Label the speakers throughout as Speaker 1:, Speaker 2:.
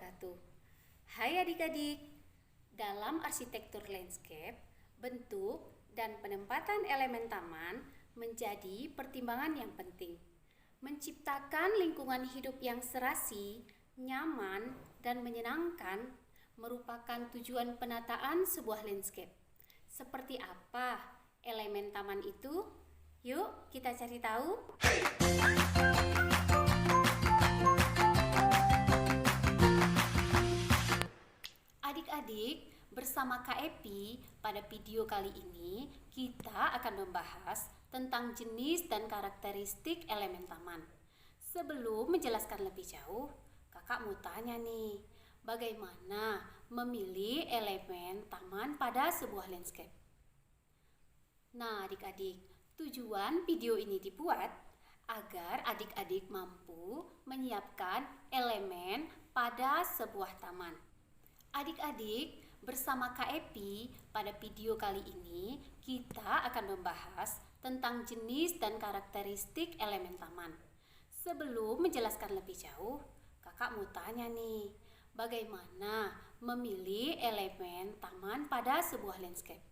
Speaker 1: wabarakatuh. Hai adik-adik, dalam arsitektur landscape, bentuk dan penempatan elemen taman menjadi pertimbangan yang penting. Menciptakan lingkungan hidup yang serasi, nyaman, dan menyenangkan merupakan tujuan penataan sebuah landscape. Seperti apa elemen taman itu? Yuk kita cari tahu. Adik-adik, bersama Kak Epi, pada video kali ini kita akan membahas tentang jenis dan karakteristik elemen taman. Sebelum menjelaskan lebih jauh, kakak mau tanya nih, bagaimana memilih elemen taman pada sebuah landscape? Nah, adik-adik, tujuan video ini dibuat agar adik-adik mampu menyiapkan elemen pada sebuah taman. Adik-adik, bersama Kak Epi, pada video kali ini kita akan membahas tentang jenis dan karakteristik elemen taman. Sebelum menjelaskan lebih jauh, kakak mau tanya nih, bagaimana memilih elemen taman pada sebuah landscape?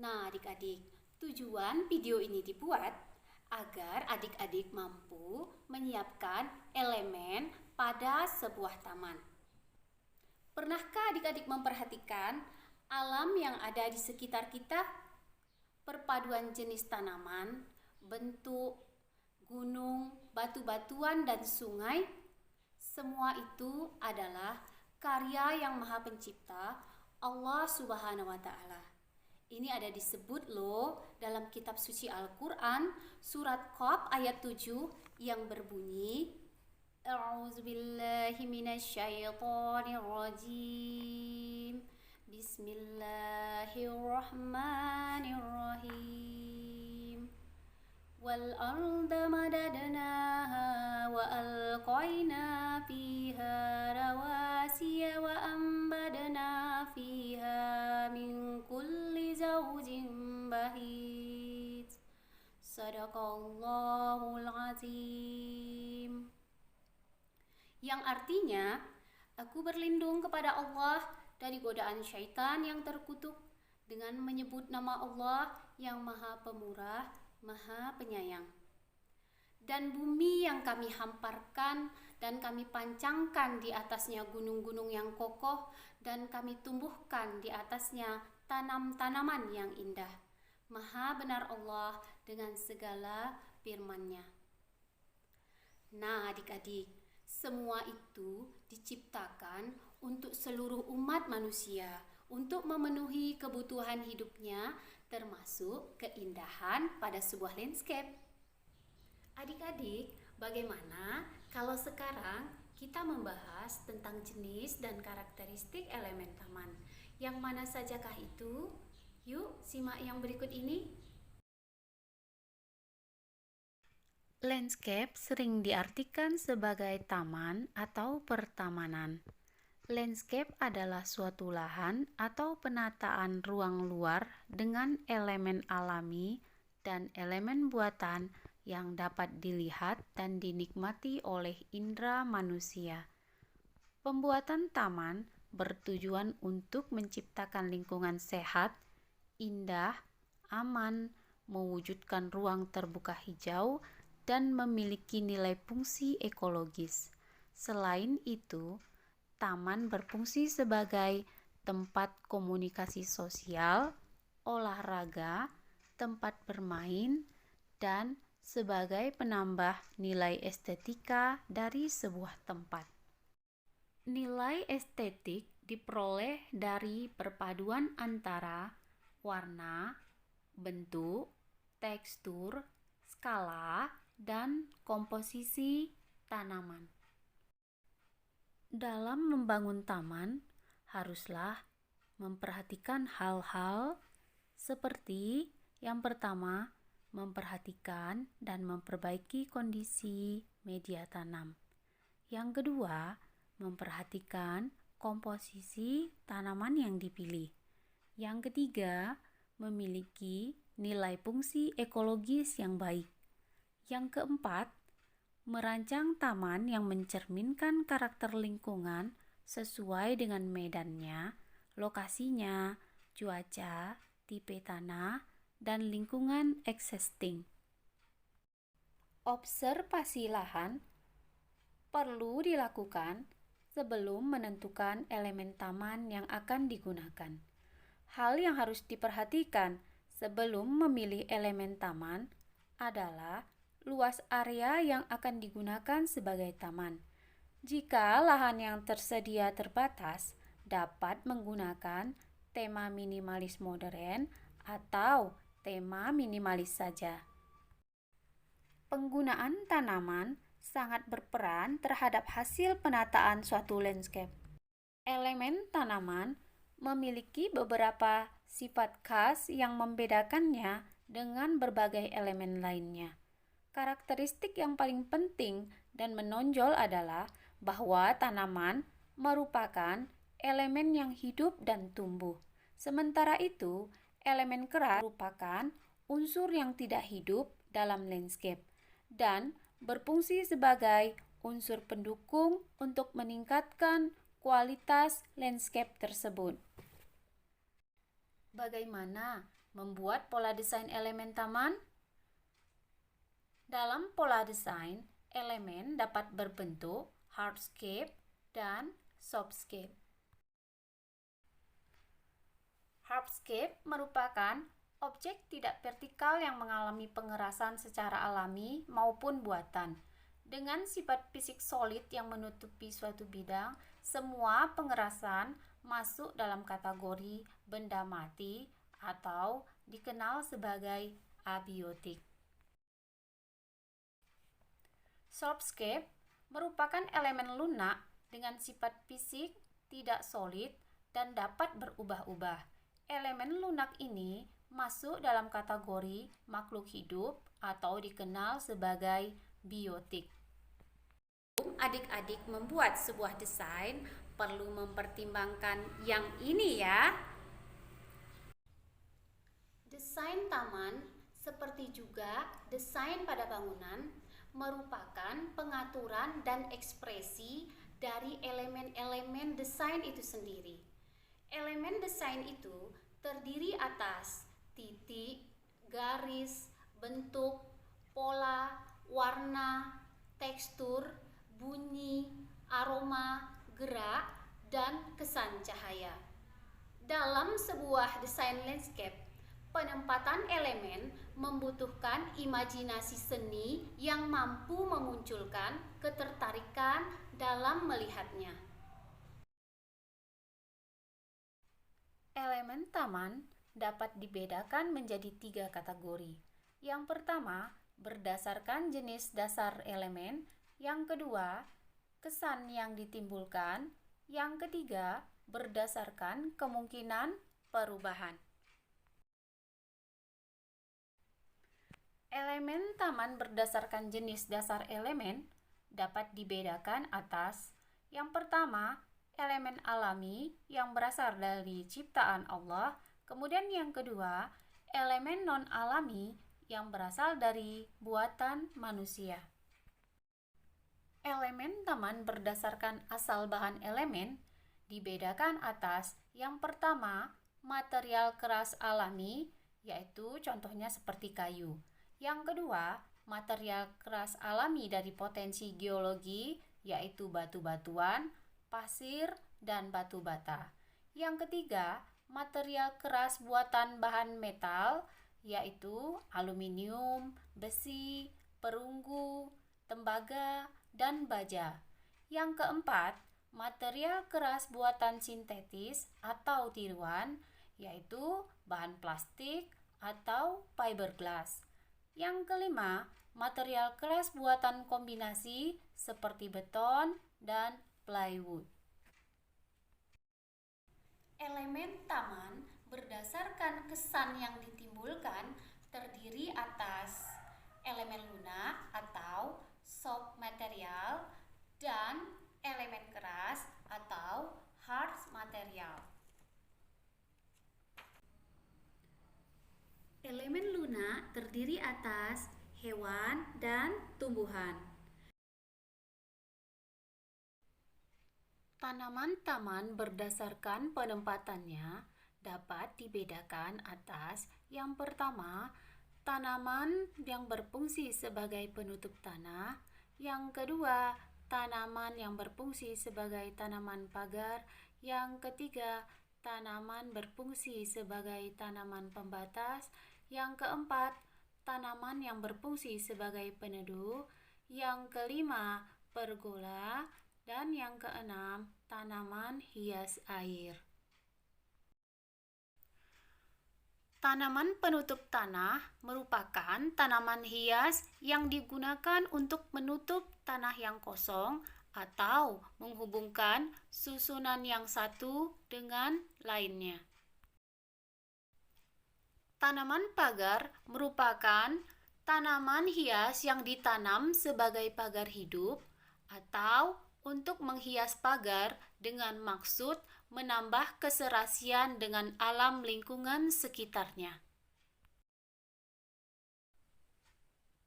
Speaker 1: Nah, adik-adik, tujuan video ini dibuat agar adik-adik mampu menyiapkan elemen pada sebuah taman. Pernahkah adik-adik memperhatikan alam yang ada di sekitar kita? Perpaduan jenis tanaman, bentuk, gunung, batu-batuan, dan sungai, semua itu adalah karya yang Maha Pencipta, Allah Subhanahu wa Ta'ala. Ini ada disebut loh dalam kitab suci Al-Quran, surat Qaf ayat 7 yang berbunyi, A'udzubillahi minasyaitonirrajim. Bismillahirrahmanirrahim. Wal arda madadnaha wa alqaina fiha rawasiya wa ambadna fiha min kulli zawjin bahij. Sadaqallahul azim. Yang artinya, aku berlindung kepada Allah dari godaan syaitan yang terkutuk dengan menyebut nama Allah yang Maha Pemurah, Maha Penyayang. Dan bumi yang kami hamparkan dan kami pancangkan di atasnya gunung-gunung yang kokoh dan kami tumbuhkan di atasnya tanam-tanaman yang indah. Maha benar Allah dengan segala firman-Nya. Nah, adik-adik, semua itu diciptakan untuk seluruh umat manusia, untuk memenuhi kebutuhan hidupnya, termasuk keindahan pada sebuah landscape. Adik-adik, bagaimana kalau sekarang kita membahas tentang jenis dan karakteristik elemen taman? Yang mana sajakah itu? Yuk, simak yang berikut ini. Landscape sering diartikan sebagai taman atau pertamanan. Landscape adalah suatu lahan atau penataan ruang luar dengan elemen alami dan elemen buatan yang dapat dilihat dan dinikmati oleh indera manusia. Pembuatan taman bertujuan untuk menciptakan lingkungan sehat, indah, aman, mewujudkan ruang terbuka hijau, dan memiliki nilai fungsi ekologis. Selain itu, taman berfungsi sebagai tempat komunikasi sosial, olahraga, tempat bermain, dan sebagai penambah nilai estetika dari sebuah tempat. Nilai estetik diperoleh dari perpaduan antara warna, bentuk, tekstur, skala, dan komposisi tanaman. Dalam membangun taman, haruslah memperhatikan hal-hal seperti yang pertama, memperhatikan dan memperbaiki kondisi media tanam. Yang kedua, memperhatikan komposisi tanaman yang dipilih. Yang ketiga, memiliki nilai fungsi ekologis yang baik. Yang keempat, Merancang taman yang mencerminkan karakter lingkungan sesuai dengan medannya, lokasinya, cuaca, tipe tanah, dan lingkungan existing. Observasi lahan perlu dilakukan sebelum menentukan elemen taman yang akan digunakan. Hal yang harus diperhatikan sebelum memilih elemen taman adalah luas area yang akan digunakan sebagai taman. Jika lahan yang tersedia terbatas, dapat menggunakan tema minimalis modern atau tema minimalis saja. Penggunaan tanaman sangat berperan terhadap hasil penataan suatu landscape. Elemen tanaman memiliki beberapa sifat khas yang membedakannya dengan berbagai elemen lainnya. Karakteristik yang paling penting dan menonjol adalah bahwa tanaman merupakan elemen yang hidup dan tumbuh. Sementara itu, elemen keras merupakan unsur yang tidak hidup dalam landscape dan berfungsi sebagai unsur pendukung untuk meningkatkan kualitas landscape tersebut. Bagaimana membuat pola desain elemen taman? Dalam pola desain, elemen dapat berbentuk hardscape dan softscape. Hardscape merupakan objek tidak vertikal yang mengalami pengerasan secara alami maupun buatan. Dengan sifat fisik solid yang menutupi suatu bidang, semua pengerasan masuk dalam kategori benda mati atau dikenal sebagai abiotik. Softscape merupakan elemen lunak dengan sifat fisik tidak solid dan dapat berubah-ubah. Elemen lunak ini masuk dalam kategori makhluk hidup atau dikenal sebagai biotik. Adik-adik membuat sebuah desain perlu mempertimbangkan yang ini ya. Desain taman seperti juga desain pada bangunan merupakan pengaturan dan ekspresi dari elemen-elemen desain itu sendiri. Elemen desain itu terdiri atas titik, garis, bentuk, pola, warna, tekstur, bunyi, aroma, gerak, dan kesan cahaya. Dalam sebuah desain landscape, penempatan elemen membutuhkan imajinasi seni yang mampu memunculkan ketertarikan dalam melihatnya. Elemen taman dapat dibedakan menjadi 3 kategori. Yang pertama, berdasarkan jenis dasar elemen. Yang kedua, kesan yang ditimbulkan. Yang ketiga, berdasarkan kemungkinan perubahan. Elemen taman berdasarkan jenis dasar elemen dapat dibedakan atas yang pertama, elemen alami yang berasal dari ciptaan Allah, kemudian yang kedua, elemen non-alami yang berasal dari buatan manusia. Elemen taman berdasarkan asal bahan elemen dibedakan atas yang pertama, material keras alami, yaitu contohnya seperti kayu. Yang kedua, material keras alami dari potensi geologi, yaitu batu-batuan, pasir, dan batu bata. Yang ketiga, material keras buatan bahan metal, yaitu aluminium, besi, perunggu, tembaga, dan baja. Yang keempat, material keras buatan sintetis atau tiruan, yaitu bahan plastik atau fiberglass. Yang kelima, material keras buatan kombinasi seperti beton dan plywood. Elemen taman berdasarkan kesan yang ditimbulkan terdiri atas elemen lunak atau soft material dan elemen keras atau hard material. Elemen lunak terdiri atas hewan dan tumbuhan. Tanaman taman berdasarkan penempatannya dapat dibedakan atas yang pertama, tanaman yang berfungsi sebagai penutup tanah, yang kedua, tanaman yang berfungsi sebagai tanaman pagar, yang ketiga, tanaman berfungsi sebagai tanaman pembatas, yang keempat, tanaman yang berfungsi sebagai peneduh, yang kelima, pergola, dan yang keenam, tanaman hias air. Tanaman penutup tanah merupakan tanaman hias yang digunakan untuk menutup tanah yang kosong atau menghubungkan susunan yang satu dengan lainnya. Tanaman pagar merupakan tanaman hias yang ditanam sebagai pagar hidup atau untuk menghias pagar dengan maksud menambah keserasian dengan alam lingkungan sekitarnya.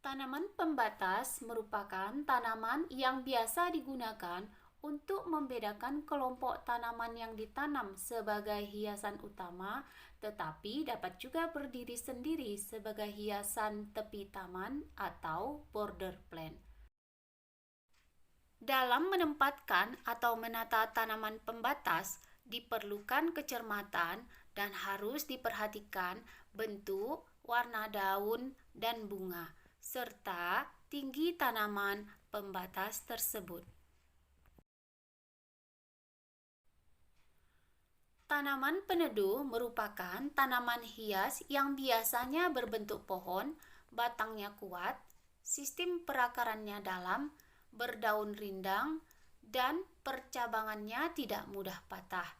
Speaker 1: Tanaman pembatas merupakan tanaman yang biasa digunakan untuk membedakan kelompok tanaman yang ditanam sebagai hiasan utama, tetapi dapat juga berdiri sendiri sebagai hiasan tepi taman atau border plan. Dalam menempatkan atau menata tanaman pembatas, diperlukan kecermatan dan harus diperhatikan bentuk, warna daun, dan bunga, serta tinggi tanaman pembatas tersebut. Tanaman peneduh merupakan tanaman hias yang biasanya berbentuk pohon, batangnya kuat, sistem perakarannya dalam, berdaun rindang, dan percabangannya tidak mudah patah.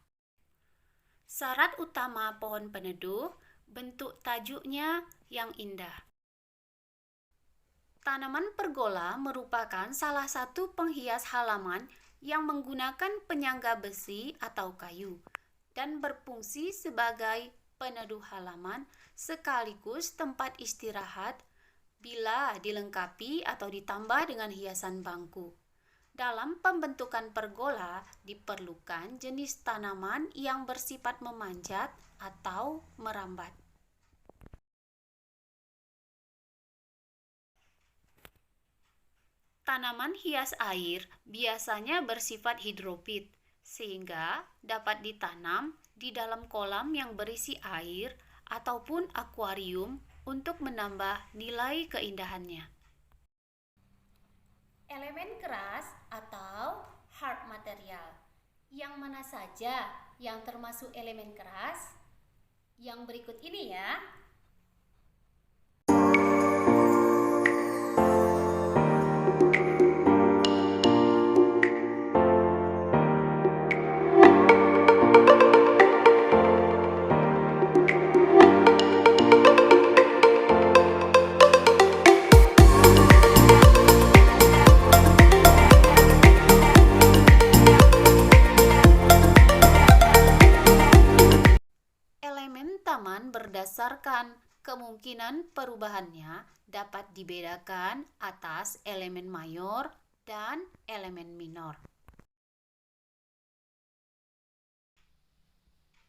Speaker 1: Syarat utama pohon peneduh, bentuk tajuknya yang indah. Tanaman pergola merupakan salah satu penghias halaman yang menggunakan penyangga besi atau kayu dan berfungsi sebagai peneduh halaman sekaligus tempat istirahat bila dilengkapi atau ditambah dengan hiasan bangku. Dalam pembentukan pergola diperlukan jenis tanaman yang bersifat memanjat atau merambat. Tanaman hias air biasanya bersifat hidrofit, sehingga dapat ditanam di dalam kolam yang berisi air ataupun akuarium untuk menambah nilai keindahannya. Elemen keras atau hard material. Yang mana saja yang termasuk elemen keras? Yang berikut ini ya. Berdasarkan kemungkinan perubahannya dapat dibedakan atas elemen mayor dan elemen minor.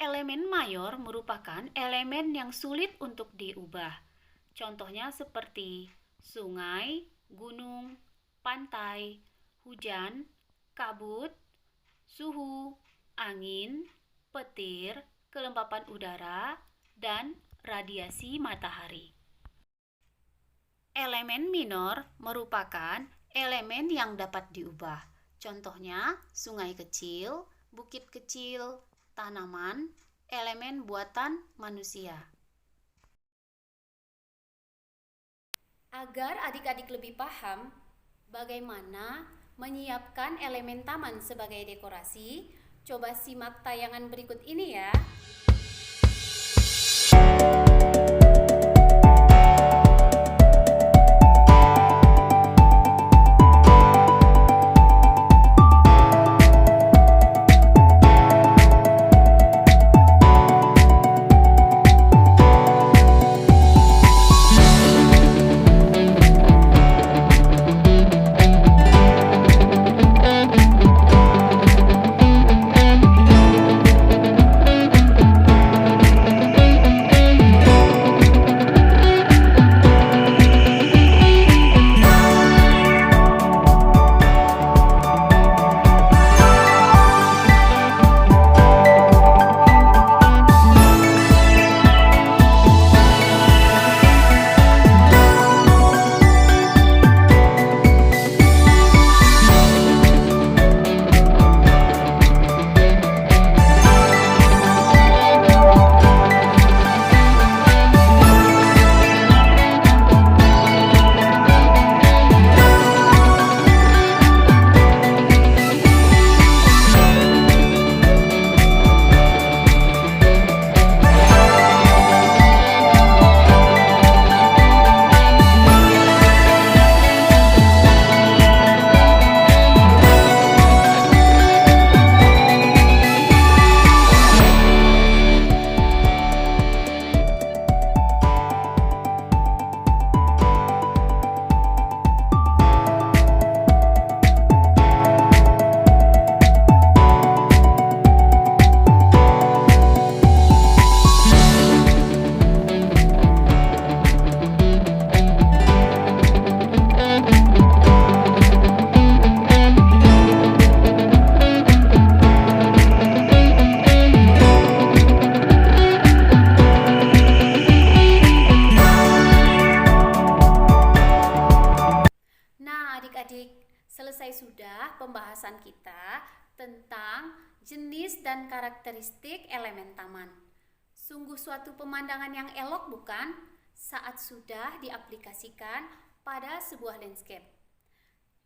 Speaker 1: Elemen mayor merupakan elemen yang sulit untuk diubah. Contohnya seperti sungai, gunung, pantai, hujan, kabut, suhu, angin, petir, kelembapan udara, dan radiasi matahari. Elemen minor merupakan elemen yang dapat diubah. Contohnya sungai kecil, bukit kecil, tanaman, elemen buatan manusia. Agar adik-adik lebih paham bagaimana menyiapkan elemen taman sebagai dekorasi, coba simak tayangan berikut ini ya. tentang jenis dan karakteristik elemen taman. Sungguh suatu pemandangan yang elok bukan? Saat sudah diaplikasikan pada sebuah landscape.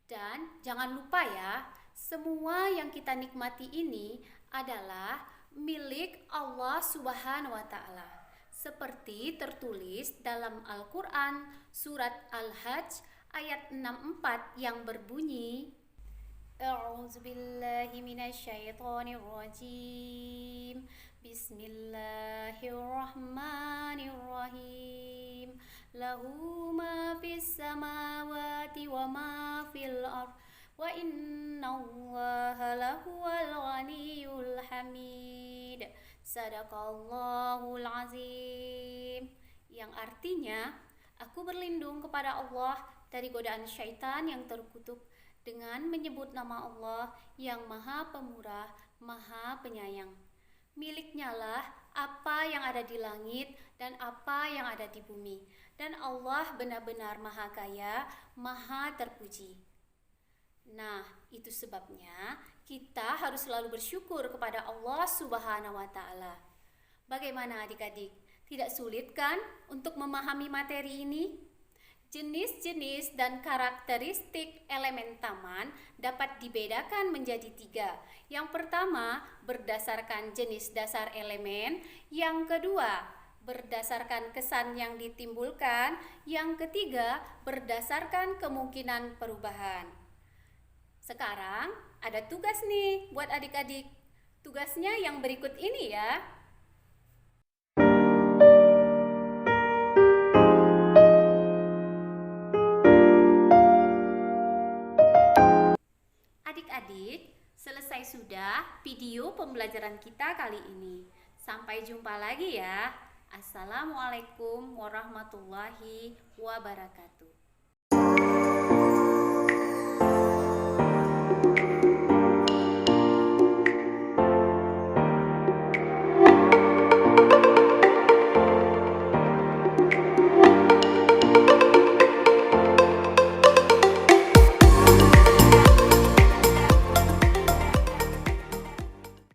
Speaker 1: Dan jangan lupa ya, semua yang kita nikmati ini adalah milik Allah Subhanahu wa Ta'ala. Seperti tertulis dalam Al-Quran surat Al-Hajj ayat 64 yang berbunyi, A'udzubillahi minasyaitonirrajim. Bismillahirrahmanirrahim. Lahu ma fis samawati wa ma fil ardh wa innallaha lahuwal ghaniyyul hamid. Sadaqallahul azim. Yang artinya, aku berlindung kepada Allah dari godaan syaitan yang terkutuk dengan menyebut nama Allah yang Maha Pemurah, Maha Penyayang. Miliknya lah apa yang ada di langit dan apa yang ada di bumi. Dan Allah benar-benar Maha Kaya, Maha Terpuji. Nah, itu sebabnya kita harus selalu bersyukur kepada Allah Subhanahu wa Ta'ala. Bagaimana adik-adik? Tidak sulit kan untuk memahami materi ini? Jenis-jenis dan karakteristik elemen taman dapat dibedakan menjadi 3. Yang pertama, berdasarkan jenis dasar elemen. Yang kedua, berdasarkan kesan yang ditimbulkan. Yang ketiga, berdasarkan kemungkinan perubahan. Sekarang ada tugas nih buat adik-adik. Tugasnya yang berikut ini ya. Adik-adik, selesai sudah video pembelajaran kita kali ini. Sampai jumpa lagi ya. Assalamualaikum warahmatullahi wabarakatuh.